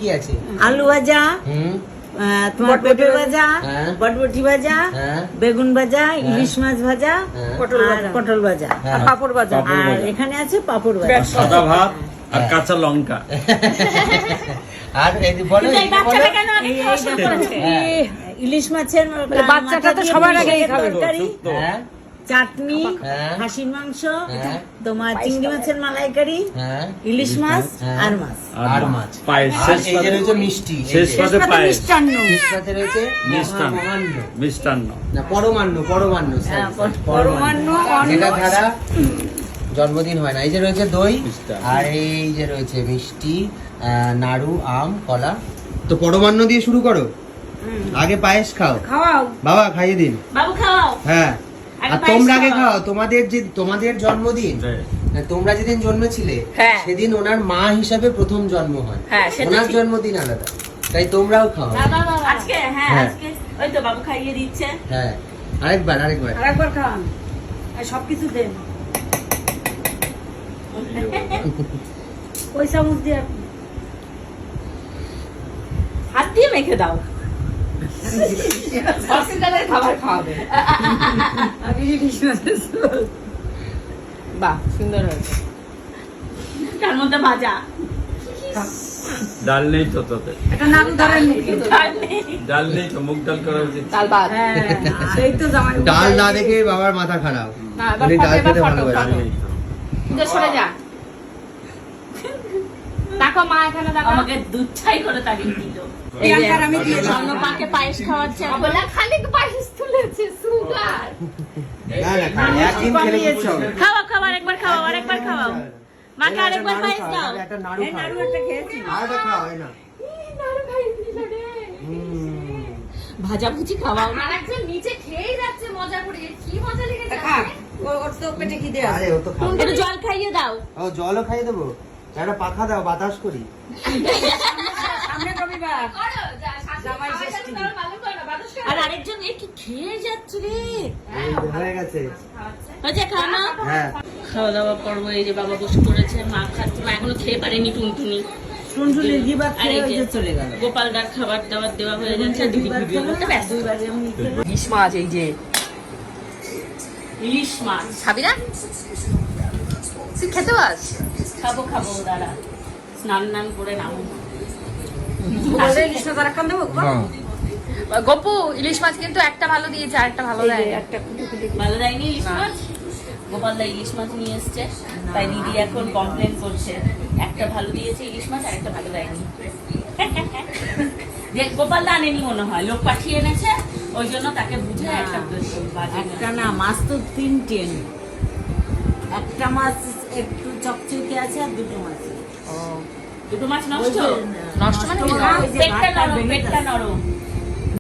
কি আছে? আলু ভাজা, তোমার পেঁপে ভাজা, বটবটি ভাজা, বেগুন ভাজা, ইলিশ মাছ ভাজা, পটল ভাজা, পাঁপড় ভাজা, আর এখানে আছে পাঁপড় ভাজা, সাদা ভাত আর কাঁচা লঙ্কা। আর বলো ইলিশ মাছের বাচ্চাটা তো সবার আগেই খাবে। চাটনি, খাসির মাংস, তোমার চিংড়ি মাছের মালাইকারি, ইলিশ মাছ আর মাছ আর মাছ পায়েস, এই যে রয়েছে মিষ্টি, শেষ পাতে পায়েস, মিষ্টান্ন, শেষ পাতে রয়েছে মিষ্টান্ন না পরমান্ন পরমান্ন, যেটা ছাড়া জন্মদিন হয় না। এই যে রয়েছে দই আর এই যে রয়েছে মিষ্টি, নাড়ু, আম, কলা। তো পরমান্ন দিয়ে শুরু করো, আগে পায়েস খাও, বাবা খাইয়ে দিন, বাবু খাও। হ্যাঁ আর তোমরা আগে খাও। তোমাদের জন্মদিন, তোমরা যেদিন জন্মেছিলে সেদিন ওনার মা হিসাবে প্রথম জন্ম হয়, ওনার জন্মদিন আলাদা, তাই তোমরাও খাও আজকে। আজকে ওই তো বাবু খাইয়ে দিচ্ছে। হ্যাঁ আরেকবার খাওয়ান, সবকিছু দেন। ওই চামচ দিয়ে হাত দিয়ে মেখে দাও। খাবার খাওয়াবে। বাহ, সুন্দর হয়েছে। তার মধ্যে ভাজা, ডাল নেই তো তোতে, এটা নাম ধরেন ডাল নেই তো, মুগ ডাল করা উচিত। ডাল ভাত। সেই তো জামাই ডাল না দেখে বাবার মাথা খারাপ, না, উনি ডাল খেতে এবার ভালোবাসেন। ডাল নেই তো। তুই সরে যা। দেখো মা এখানে দেখো। আমাকে দুধ ছাই করে তাড়িয়ে দিল। প্রিয়াঙ্কার আমি দিয়ে দাও। মাকে পায়েস খাওয়াচ্ছে। বলা খালি পায়েস তুলেছে, সুগার। না একদিন খেলে কিছু হবে। খাওয়াও, আরেকবার খাওয়াও। মাকে আরেকবার পায়েস দাও। একটা নাড়ু খাও, নাড়ু একটা খেয়েছি। আরেকটা খাও, এই না নাড়ু খাই দিল রে। ভাজা ভুজি খাওয়াও। আরেকজন নিচে খেয়েই যাচ্ছে মজা করে। কি মজা লেগেছে। ওর তো পেটে খিদে আছে। আরে ও তো খাবে। একটু জল খাইয়ে দাও। ও জলও খাইয়ে দেবো, একটা পাখা দাও, বাতাস করি। সামনে রবিবার। জামাই ষষ্ঠী। আর আরেকজন এ কি খেয়ে যাচ্ছে রে। হয়ে গেছে, হয়েছে খাওয়া? হ্যাঁ খাওয়া দাওয়া করবো। এই যে বাবা বসে পড়েছে, মা খাচ্ছে। মা এখনো খেয়ে পারেনি টুনটুনি। আর এই যে গোপালদার খাবার দাবার দেওয়া হয়ে যাচ্ছে। দিদি ভিডিও করতে ব্যস্ত। ইলিশ মাছ, এই যে ইলিশ মাছ খাবি না? তুই খেতে পাস? খাবো দাঁড়া, স্নান করে নামো। ইলিশ মাছ আর একখান দেবো? গপু, ইলিশ মাছ কিন্তু একটা ভালো দিয়েছে, আর একটা ভালো দেয়। ভালো দেয়নি ইলিশ মাছ। গোপালদা ইলিশ মাছ নিয়ে এসছে, তাই দিদি এখন কমপ্লেন করছে, একটা ভালো দিয়েছে ইলিশ মাছ আর একটা ভালো দেয়নি। যে গোপালদা আনেনি মনে হয়, লোক পাঠিয়ে এনেছে, ওই জন্য তাকে বুঝে একটা না, মাছ তো তিনটে, একটা মাছ একটু চকচকে আছে আর দুটো মাছ নষ্ট নষ্ট মানে পেটটা নরম।